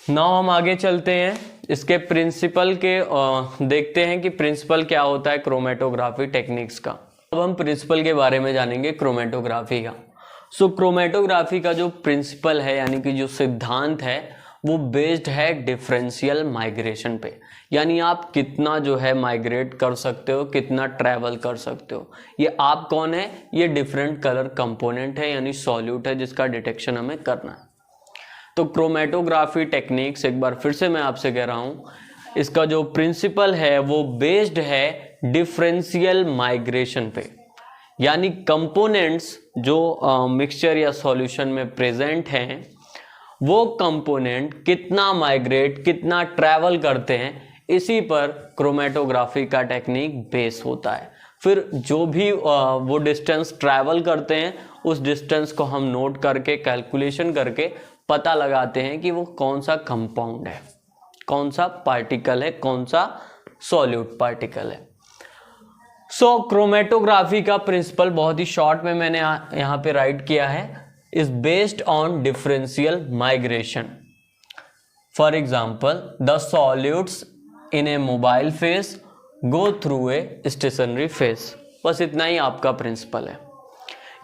Now हम आगे चलते हैं, इसके प्रिंसिपल के देखते हैं कि प्रिंसिपल क्या होता है क्रोमेटोग्राफी टेक्निक्स का। अब हम प्रिंसिपल के बारे में जानेंगे क्रोमेटोग्राफी का। सो क्रोमेटोग्राफी का जो प्रिंसिपल है यानी कि जो सिद्धांत है वो बेस्ड है डिफरेंशियल माइग्रेशन पे, यानी आप कितना जो है माइग्रेट कर सकते हो, कितना ट्रैवल कर सकते हो। ये आप कौन है, ये डिफरेंट कलर कंपोनेंट है यानी सॉल्यूट है जिसका डिटेक्शन हमें करना है। तो क्रोमेटोग्राफी टेक्निक्स, एक बार फिर से मैं आपसे कह रहा हूँ, इसका जो प्रिंसिपल है वो बेस्ड है डिफरेंशियल माइग्रेशन पे, यानी कंपोनेंट्स जो मिक्सचर या सॉल्यूशन में प्रेजेंट हैं वो कंपोनेंट कितना माइग्रेट, कितना ट्रैवल करते हैं, इसी पर क्रोमेटोग्राफी का टेक्निक बेस होता है। फिर जो भी वो डिस्टेंस ट्रैवल करते हैं उस डिस्टेंस को हम नोट करके कैलकुलेशन करके पता लगाते हैं कि वो कौन सा कंपाउंड है, कौन सा पार्टिकल है, कौन सा सॉल्यूट पार्टिकल है। सो क्रोमेटोग्राफी का प्रिंसिपल बहुत ही शॉर्ट में मैंने यहाँ पे राइट किया है, is based on differential migration. For example, the solutes in a mobile phase go through a stationary phase. बस इतना ही आपका प्रिंसिपल है,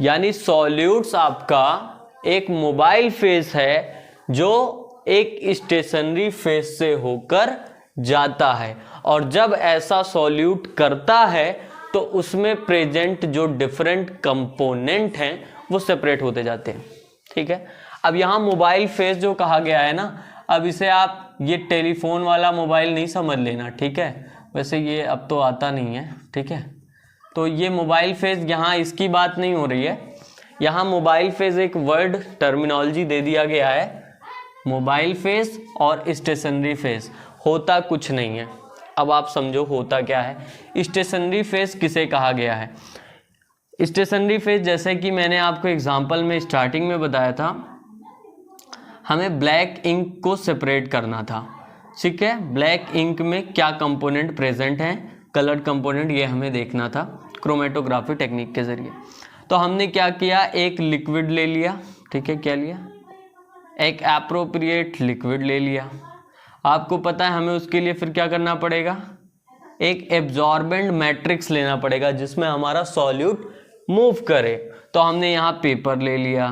यानी सॉल्यूट्स आपका एक मोबाइल फेज है जो एक स्टेशनरी फेज से होकर जाता है, और जब ऐसा सॉल्यूट करता है तो उसमें प्रेजेंट जो डिफरेंट कंपोनेंट हैं वो सेपरेट होते जाते हैं। ठीक है, अब यहाँ मोबाइल फेज जो कहा गया है ना, अब इसे आप ये टेलीफोन वाला मोबाइल नहीं समझ लेना, ठीक है, वैसे ये अब तो आता नहीं है, ठीक है। तो ये मोबाइल फेज यहाँ इसकी बात नहीं हो रही है, यहाँ मोबाइल फेज एक वर्ड टर्मिनोलॉजी दे दिया गया है, मोबाइल फेज और स्टेशनरी फेज, होता कुछ नहीं है। अब आप समझो होता क्या है। स्टेशनरी फेज किसे कहा गया है? स्टेशनरी फेज जैसे कि मैंने आपको एग्जांपल में स्टार्टिंग में बताया था, हमें ब्लैक इंक को सेपरेट करना था, ठीक है। ब्लैक इंक में क्या कंपोनेंट प्रेजेंट हैं, कलर्ड कंपोनेंट, ये हमें देखना था क्रोमेटोग्राफी टेक्निक के जरिए। तो हमने क्या किया, एक लिक्विड ले लिया, ठीक है, क्या लिया, एक एप्रोप्रिएट लिक्विड ले लिया। आपको पता है हमें उसके लिए फिर क्या करना पड़ेगा, एक एब्जॉर्बेंट मैट्रिक्स लेना पड़ेगा जिसमें हमारा सॉल्यूट मूव करे। तो हमने यहाँ पेपर ले लिया,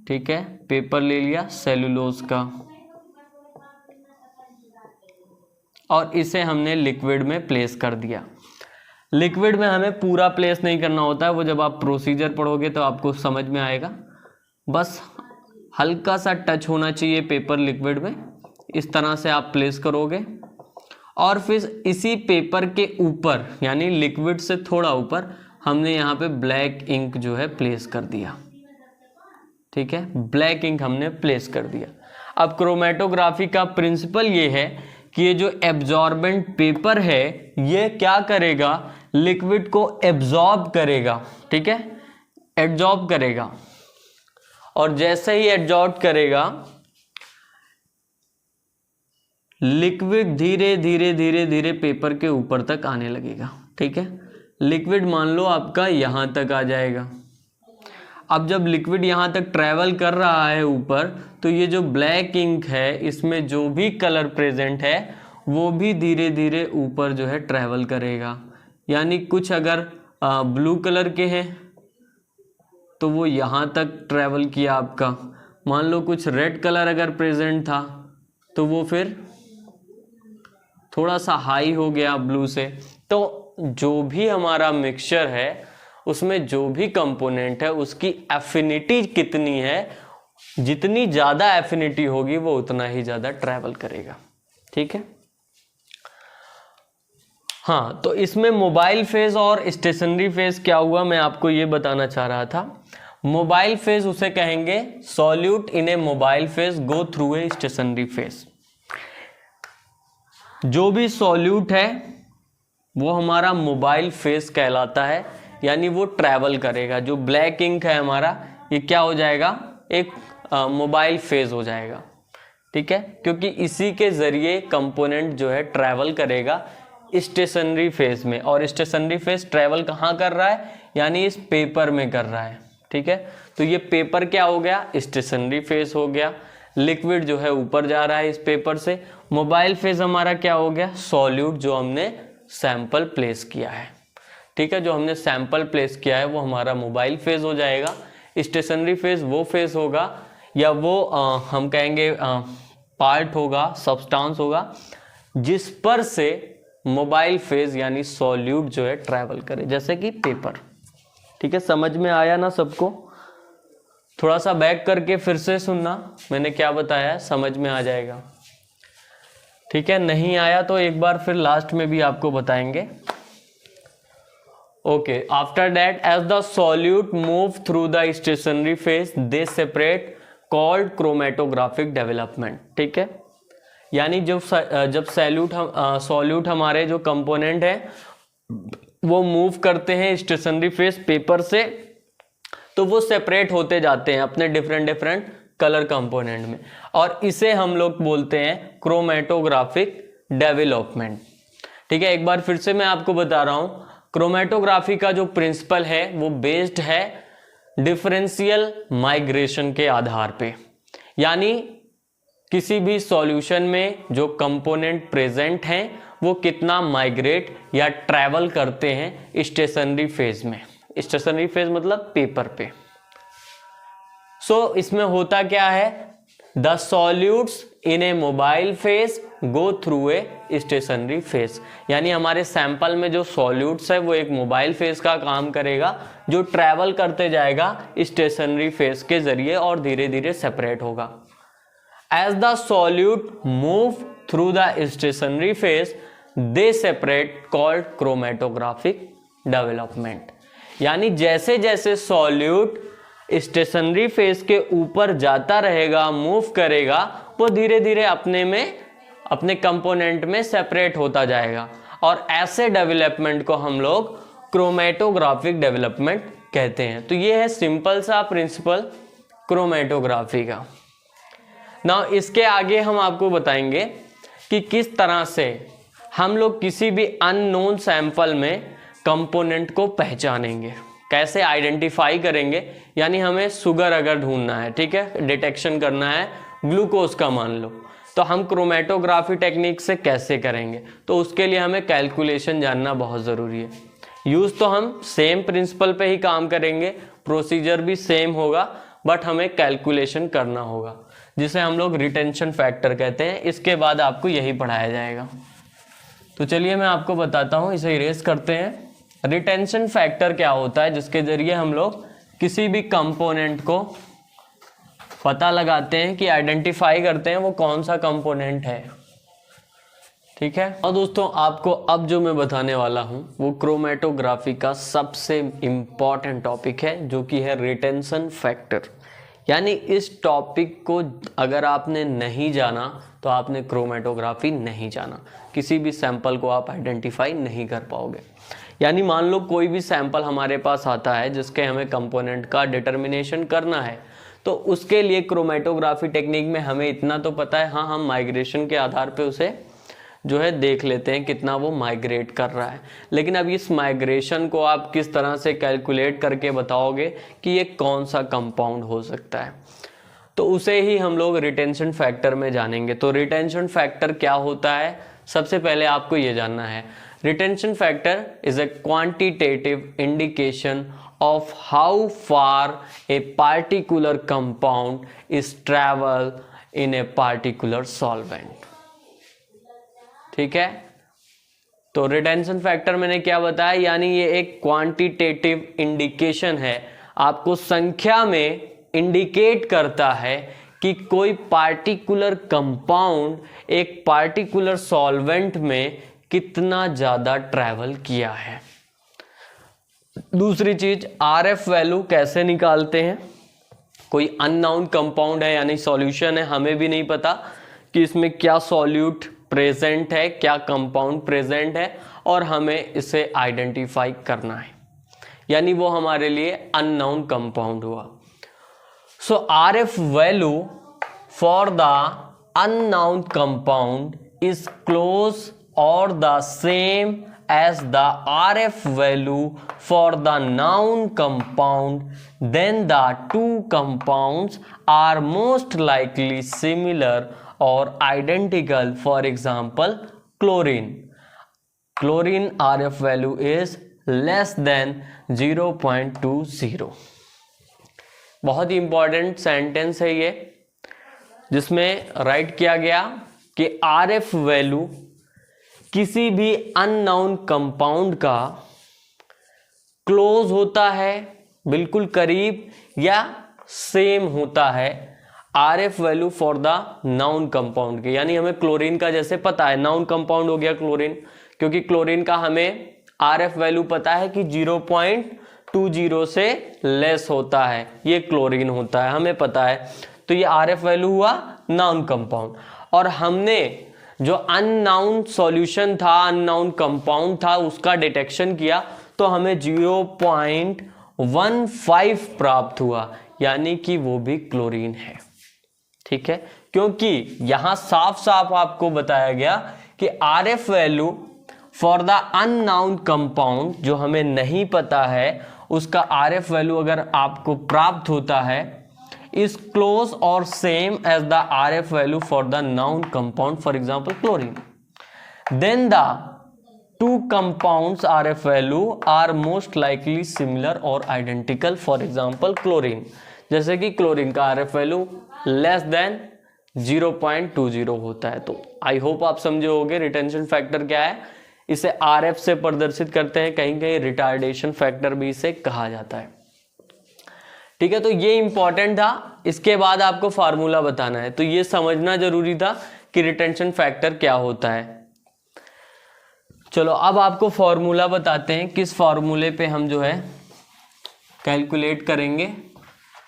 ठीक है, पेपर ले लिया सेलुलोज का, और इसे हमने लिक्विड में प्लेस कर दिया। लिक्विड में हमें पूरा प्लेस नहीं करना होता है, वो जब आप प्रोसीजर पढ़ोगे तो आपको समझ में आएगा, बस हल्का सा टच होना चाहिए पेपर लिक्विड में, इस तरह से आप प्लेस करोगे, और फिर इसी पेपर के ऊपर यानी लिक्विड से थोड़ा ऊपर हमने यहाँ पे ब्लैक इंक जो है प्लेस कर दिया, ठीक है, ब्लैक इंक हमने प्लेस कर दिया। अब क्रोमेटोग्राफी का प्रिंसिपल ये है कि ये जो एब्जॉर्बेंट पेपर है ये क्या करेगा, लिक्विड को एब्जॉर्ब करेगा, ठीक है, एब्जॉर्ब करेगा, और जैसे ही एब्जॉर्ब करेगा लिक्विड धीरे धीरे धीरे धीरे पेपर के ऊपर तक आने लगेगा, ठीक है। लिक्विड मान लो आपका यहाँ तक आ जाएगा। अब जब लिक्विड यहाँ तक ट्रैवल कर रहा है ऊपर, तो ये जो ब्लैक इंक है इसमें जो भी कलर प्रेजेंट है वो भी धीरे धीरे ऊपर जो है ट्रैवल करेगा। यानी कुछ अगर ब्लू कलर के हैं तो वो यहाँ तक ट्रैवल किया आपका, मान लो कुछ रेड कलर अगर प्रेजेंट था तो वो फिर थोड़ा सा हाई हो गया ब्लू से। तो जो भी हमारा मिक्सचर है उसमें जो भी कंपोनेंट है उसकी एफिनिटी कितनी है, जितनी ज़्यादा एफिनिटी होगी वो उतना ही ज़्यादा ट्रैवल करेगा, ठीक है। हाँ, तो इसमें मोबाइल फेज और स्टेशनरी फेज क्या हुआ मैं आपको ये बताना चाह रहा था। मोबाइल फेज उसे कहेंगे solute in A mobile phase go through a stationary phase. जो भी सॉल्यूट है वो हमारा मोबाइल फेज कहलाता है, यानी वो ट्रैवल करेगा। जो ब्लैक इंक है हमारा ये क्या हो जाएगा, एक मोबाइल फेज हो जाएगा, ठीक है, क्योंकि इसी के जरिए कंपोनेंट जो है ट्रैवल करेगा स्टेशनरी फेज में। और स्टेशनरी फेज ट्रैवल कहाँ कर रहा है, यानी इस पेपर में कर रहा है, ठीक है। तो ये पेपर क्या हो गया, स्टेशनरी फेज हो गया। लिक्विड जो है ऊपर जा रहा है इस पेपर से। मोबाइल फेज हमारा क्या हो गया, सॉल्यूट जो हमने सैंपल प्लेस किया है, ठीक है, जो हमने सैंपल प्लेस किया है वो हमारा मोबाइल फेज हो जाएगा। स्टेशनरी फेज वो फेज होगा या वो हम कहेंगे पार्ट होगा, सब्सटेंस होगा जिस पर से मोबाइल फेज यानी सॉल्यूट जो है ट्रैवल करे, जैसे कि पेपर। ठीक है, समझ में आया ना सबको? थोड़ा सा बैक करके फिर से सुनना, मैंने क्या बताया समझ में आ जाएगा। ठीक है, नहीं आया तो एक बार फिर लास्ट में भी आपको बताएंगे। Okay, after that as the solute move through the stationary phase they separate called chromatographic development. ठीक है, यानी जब सॉल्यूट हमारे जो कंपोनेंट है वो मूव करते हैं स्टेशनरी फेज पेपर से, तो वो सेपरेट होते जाते हैं अपने डिफरेंट कलर कंपोनेंट में, और इसे हम लोग बोलते हैं क्रोमेटोग्राफिक डेवलपमेंट। ठीक है, एक बार फिर से मैं आपको बता रहा हूं, क्रोमेटोग्राफी का जो प्रिंसिपल है वो बेस्ड है डिफरेंशियल माइग्रेशन के आधार पे, यानी किसी भी सॉल्यूशन में जो कंपोनेंट प्रेजेंट हैं वो कितना माइग्रेट या ट्रैवल करते हैं स्टेशनरी फेज में। स्टेशनरी फेज मतलब पेपर पे। सो इसमें होता क्या है, the solutes in A mobile phase go through a stationary phase, यानी हमारे सैंपल में जो सॉल्यूट्स है वो एक मोबाइल फेज का काम करेगा जो ट्रैवल करते जाएगा स्टेशनरी फेज के जरिए और धीरे धीरे सेपरेट होगा। As the solute move through the stationary phase, they separate called chromatographic development। यानी जैसे जैसे सॉल्यूट स्टेशनरी फेज के ऊपर जाता रहेगा, मूव करेगा, वो धीरे धीरे अपने कंपोनेंट में सेपरेट होता जाएगा, और ऐसे डेवलपमेंट को हम लोग क्रोमेटोग्राफिक डेवलपमेंट कहते हैं। तो ये है सिंपल सा प्रिंसिपल क्रोमेटोग्राफी का। ना इसके आगे हम आपको बताएंगे कि किस तरह से हम लोग किसी भी अननोन सैंपल में कंपोनेंट को पहचानेंगे, कैसे आइडेंटिफाई करेंगे। यानी हमें शुगर अगर ढूंढना है, ठीक है, डिटेक्शन करना है ग्लूकोज का मान लो, तो हम क्रोमेटोग्राफी टेक्निक से कैसे करेंगे, तो उसके लिए हमें कैलकुलेशन जानना बहुत ज़रूरी है। यूज़ तो हम सेम प्रिंसिपल पे ही काम करेंगे, प्रोसीजर भी सेम होगा, बट हमें कैलकुलेशन करना होगा, जिसे हम लोग रिटेंशन फैक्टर कहते हैं। इसके बाद आपको यही पढ़ाया जाएगा। तो चलिए मैं आपको बताता हूँ, इसे इरेज करते हैं। रिटेंशन फैक्टर क्या होता है, जिसके जरिए हम लोग किसी भी कंपोनेंट को पता लगाते हैं कि आइडेंटिफाई करते हैं वो कौन सा कंपोनेंट है। ठीक है, और दोस्तों आपको अब जो मैं बताने वाला हूँ वो क्रोमेटोग्राफी का सबसे इम्पॉर्टेंट टॉपिक है, जो कि है रिटेंशन फैक्टर। यानी इस टॉपिक को अगर आपने नहीं जाना तो आपने क्रोमेटोग्राफी नहीं जाना, किसी भी सैंपल को आप आइडेंटिफाई नहीं कर पाओगे। यानी मान लो कोई भी सैंपल हमारे पास आता है जिसके हमें कंपोनेंट का डिटर्मिनेशन करना है, तो उसके लिए क्रोमेटोग्राफी टेक्निक में हमें इतना तो पता है, हाँ हम माइग्रेशन के आधार पे उसे जो है देख लेते हैं कितना वो माइग्रेट कर रहा है। लेकिन अब इस माइग्रेशन को आप किस तरह से कैलकुलेट करके बताओगे कि ये कौन सा कंपाउंड हो सकता है, तो उसे ही हम लोग रिटेंशन फैक्टर में जानेंगे। तो रिटेंशन फैक्टर क्या होता है, सबसे पहले आपको ये जानना है। Retention factor is a quantitative indication of how far a particular compound is travel in a particular solvent। ठीक है, तो रिटेंशन फैक्टर मैंने क्या बताया, यानी ये एक क्वांटिटेटिव इंडिकेशन है, आपको संख्या में इंडिकेट करता है कि कोई पार्टिकुलर कंपाउंड एक पार्टिकुलर सॉल्वेंट में कितना ज्यादा ट्रैवल किया है। दूसरी चीज, आरएफ वैल्यू कैसे निकालते हैं। कोई अननोन कंपाउंड है यानी सॉल्यूशन है, हमें भी नहीं पता कि इसमें क्या सॉल्यूट प्रेजेंट है, क्या कंपाउंड प्रेजेंट है, और हमें इसे आइडेंटिफाई करना है, यानी वो हमारे लिए अननोन कंपाउंड हुआ। So RF value for the unknown compound is close और the same as the RF value for the noun compound, then the two compounds are most likely similar or identical. For example, chlorine. Chlorine RF value is less than 0.20. बहुत ही important sentence है ये, जिसमें right किया गया कि RF value किसी भी unknown compound का क्लोज होता है, बिल्कुल करीब, या सेम होता है RF value for the noun compound के। यानी हमें क्लोरीन का जैसे पता है, नाउन कंपाउंड हो गया क्लोरीन, क्योंकि क्लोरीन का हमें RF वैल्यू पता है कि 0.20 से लेस होता है, ये क्लोरीन होता है, हमें पता है। तो ये RF वैल्यू हुआ नाउन कंपाउंड। और हमने जो अननाउन सॉल्यूशन था, अननाउन कंपाउंड था, उसका डिटेक्शन किया तो हमें 0.15 प्राप्त हुआ, यानी कि वो भी क्लोरीन है। ठीक है, क्योंकि यहां साफ साफ आपको बताया गया कि RF value for the unknown compound, जो हमें नहीं पता है, उसका RF वैल्यू अगर आपको प्राप्त होता है is close or same as the RF value for the noun compound, for example chlorine, then the two compounds RF value are most likely similar or identical. For example chlorine, जैसे कि chlorine का RF value less than 0.20 होता है। तो I hope आप समझे होंगे retention factor क्या है। इसे RF से प्रदर्शित करते हैं, कहीं कहीं रिटार्डेशन फैक्टर भी इसे कहा जाता है। ठीक है, तो ये इंपॉर्टेंट था। इसके बाद आपको फार्मूला बताना है, तो ये समझना जरूरी था कि रिटेंशन फैक्टर क्या होता है। चलो अब आपको फार्मूला बताते हैं, किस फार्मूले पे हम जो है कैलकुलेट करेंगे।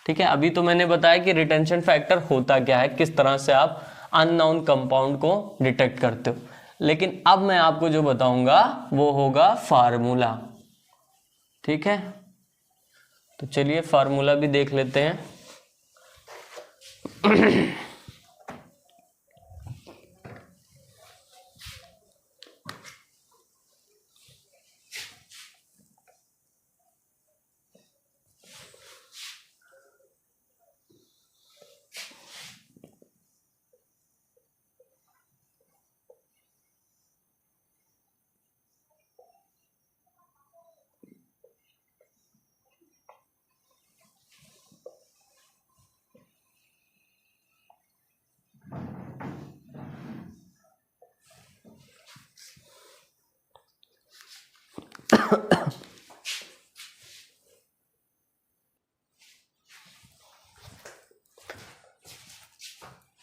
ठीक है, अभी तो मैंने बताया कि रिटेंशन फैक्टर होता क्या है, किस तरह से आप अननोन कंपाउंड को डिटेक्ट करते हो, लेकिन अब मैं आपको जो बताऊंगा वो होगा फार्मूला। ठीक है, तो चलिए फार्मूला भी देख लेते हैं।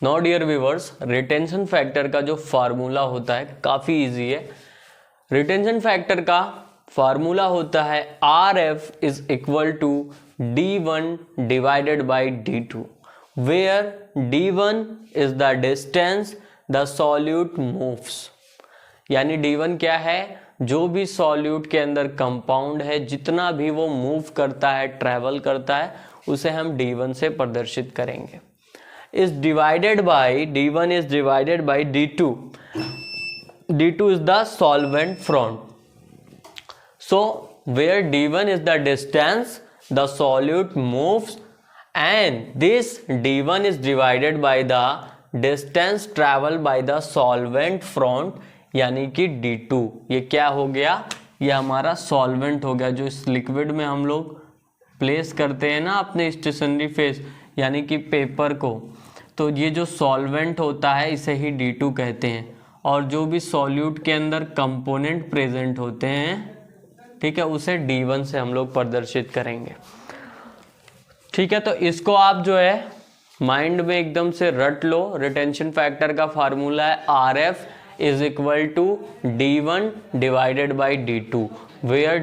No dear viewers, retention factor का जो फार्मूला होता है काफ़ी इजी है। रिटेंशन फैक्टर का फार्मूला होता है RF is equal to D1 divided by D2, where D1 is the distance the solute moves. यानी D1 क्या है, जो भी सॉल्यूट के अंदर कंपाउंड है, जितना भी वो मूव करता है, ट्रैवल करता है, उसे हम D1 से प्रदर्शित करेंगे। is divided by D1 is divided by D2. D2 is the solvent front. So where D1 is the distance the solute moves, and this D1 is divided by the distance traveled by the solvent front, यानी कि D2। ये क्या हो गया, ये हमारा solvent हो गया, जो इस लिक्विड में हम लोग प्लेस करते हैं ना अपने स्टेशनरी फेस, यानी कि पेपर को। तो ये जो सॉल्वेंट होता है इसे ही D2 कहते हैं, और जो भी सॉल्यूट के अंदर कंपोनेंट प्रेजेंट होते हैं, ठीक है, उसे D1 से हम लोग प्रदर्शित करेंगे। ठीक है, तो इसको आप जो है माइंड में एकदम से रट लो। रिटेंशन फैक्टर का फार्मूला है RF is equal to D1 divided by D2, where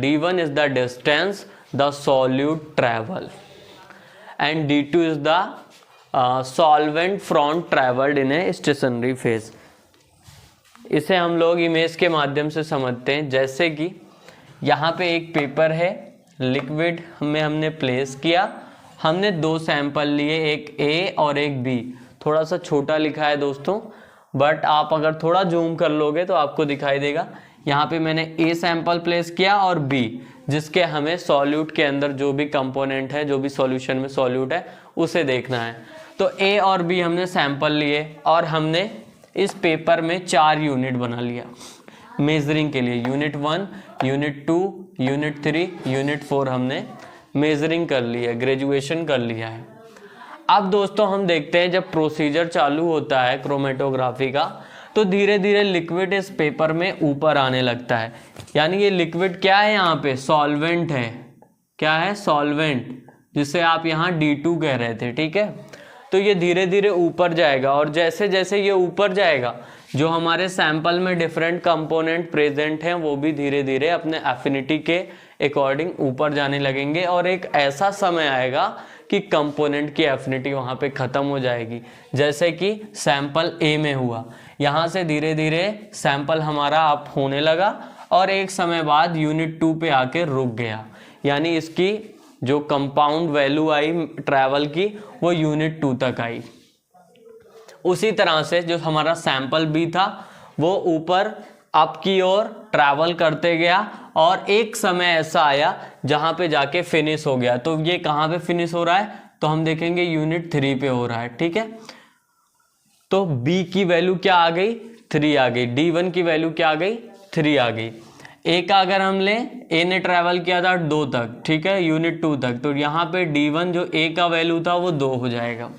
D1 is the distance the solute travel and D2 is the solvent front traveled in a stationary phase। इसे हम लोग इमेज के माध्यम से समझते हैं। जैसे कि यहाँ पे एक पेपर है, लिक्विड में हमने प्लेस किया, हमने दो सैंपल लिए, एक A और एक B। थोड़ा सा छोटा लिखा है दोस्तों, बट आप अगर थोड़ा जूम कर लोगे तो आपको दिखाई देगा। यहाँ पे मैंने ए सैंपल प्लेस किया और बी, जिसके हमें सॉल्यूट के अंदर जो भी कंपोनेंट है, जो भी सॉल्यूशन में सॉल्यूट है, उसे देखना है। तो ए और बी हमने सैंपल लिए और हमने इस पेपर में 4 यूनिट बना लिया मेजरिंग के लिए। यूनिट 1, यूनिट 2, यूनिट 3, यूनिट 4 हमने मेजरिंग कर लिया, ग्रेजुएशन कर लिया है। अब दोस्तों हम देखते हैं जब प्रोसीजर चालू होता है क्रोमेटोग्राफी का, तो धीरे धीरे लिक्विड इस पेपर में ऊपर आने लगता है। यानी ये लिक्विड क्या है, यहाँ पे सॉल्वेंट है। क्या है? सॉल्वेंट, जिसे आप यहाँ D2 कह रहे थे, ठीक है। तो ये धीरे धीरे ऊपर जाएगा और जैसे जैसे ये ऊपर जाएगा, जो हमारे सैंपल में डिफरेंट कंपोनेंट प्रेजेंट हैं वो भी धीरे धीरे अपने एफिनिटी के अकॉर्डिंग ऊपर जाने लगेंगे और एक ऐसा समय आएगा कि कंपोनेंट की एफिनिटी वहाँ पे ख़त्म हो जाएगी। जैसे कि सैंपल ए में हुआ, यहाँ से धीरे धीरे सैंपल हमारा अप होने लगा और एक समय बाद यूनिट 2 पे आके रुक गया। यानी इसकी जो कंपाउंड वैल्यू आई ट्रैवल की वो यूनिट 2 तक आई। उसी तरह से जो हमारा सैंपल बी था वो ऊपर अप की ओर ट्रैवल करते गया और एक समय ऐसा आया जहां पे जाके फिनिश हो गया। तो ये कहाँ पे फिनिश हो रहा है, तो हम देखेंगे यूनिट 3 पे हो रहा है, ठीक है। तो बी की वैल्यू क्या आ गई, 3 आ गई। D1 की वैल्यू क्या आ गई, 3 आ गई। ए का अगर हम लें, ए ने ट्रैवल किया था 2 तक, ठीक है, यूनिट 2 तक, तो यहाँ पे D1 जो ए का वैल्यू था वो 2 हो जाएगा।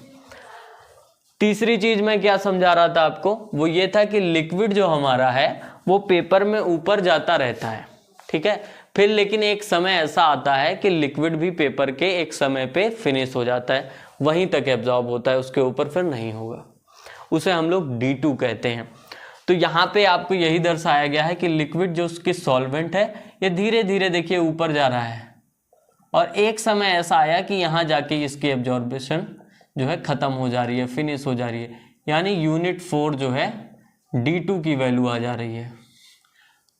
तीसरी चीज मैं क्या समझा रहा था आपको, वो ये था कि लिक्विड जो हमारा है वो पेपर में ऊपर जाता रहता है, ठीक है। फिर लेकिन एक समय ऐसा आता है कि लिक्विड भी पेपर के एक समय पे फिनिश हो जाता है, वहीं तक एब्जॉर्ब होता है, उसके ऊपर फिर नहीं होगा। उसे हम लोग D2 कहते हैं। तो यहाँ पे आपको यही दर्शाया गया है कि लिक्विड जो उसकी सॉल्वेंट है ये धीरे धीरे देखिए ऊपर जा रहा है और एक समय ऐसा आया कि यहाँ जाके इसकी एब्जॉर्बेशन जो है खत्म हो जा रही है, फिनिश हो जा रही है। यानी यूनिट 4 जो है D2 की वैल्यू आ जा रही है,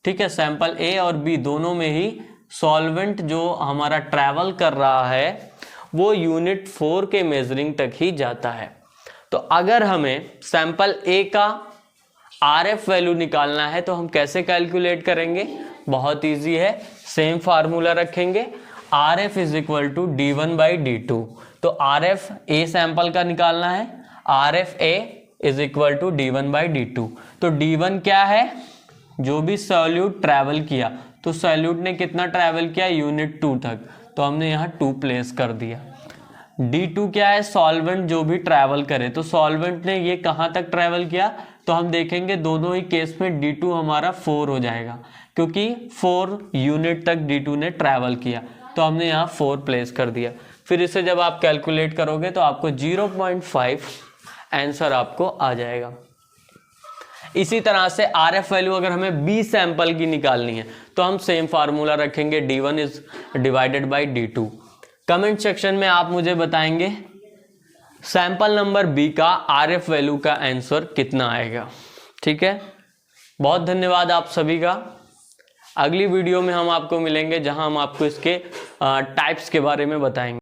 ठीक है। सैंपल ए और बी दोनों में ही सॉल्वेंट जो हमारा ट्रैवल कर रहा है वो यूनिट 4 के मेजरिंग तक ही जाता है। तो अगर हमें सैंपल ए का RF वैल्यू निकालना है तो हम कैसे कैलकुलेट करेंगे, बहुत इजी है, सेम फार्मूला रखेंगे, RF is equal to D1/D2। तो RF ए सैंपल का निकालना है, RF A is equal to D1/D2। तो D1 क्या है, जो भी सॉल्यूट ट्रैवल किया, तो सॉल्यूट ने कितना ट्रैवल किया, यूनिट 2 तक, तो हमने यहाँ 2 प्लेस कर दिया। D2 क्या है, सॉल्वेंट जो भी ट्रैवल करे, तो सॉल्वेंट ने ये कहाँ तक ट्रैवल किया, तो हम देखेंगे दोनों ही केस में D2 हमारा 4 हो जाएगा, क्योंकि 4 यूनिट तक D2 ने ट्रैवल किया, तो हमने यहाँ 4 प्लेस कर दिया। फिर इसे जब आप कैलकुलेट करोगे तो आपको 0.5 आंसर आपको आ जाएगा। इसी तरह से RF वैल्यू अगर हमें B सैंपल की निकालनी है तो हम सेम फार्मूला रखेंगे, D1 is divided by D2। Comment section में आप मुझे बताएंगे सैंपल नंबर B का RF वैल्यू का आंसर कितना आएगा, ठीक है। बहुत धन्यवाद आप सभी का। अगली वीडियो में हम आपको मिलेंगे जहां हम आपको इसके टाइप्स के बारे में बताएंगे।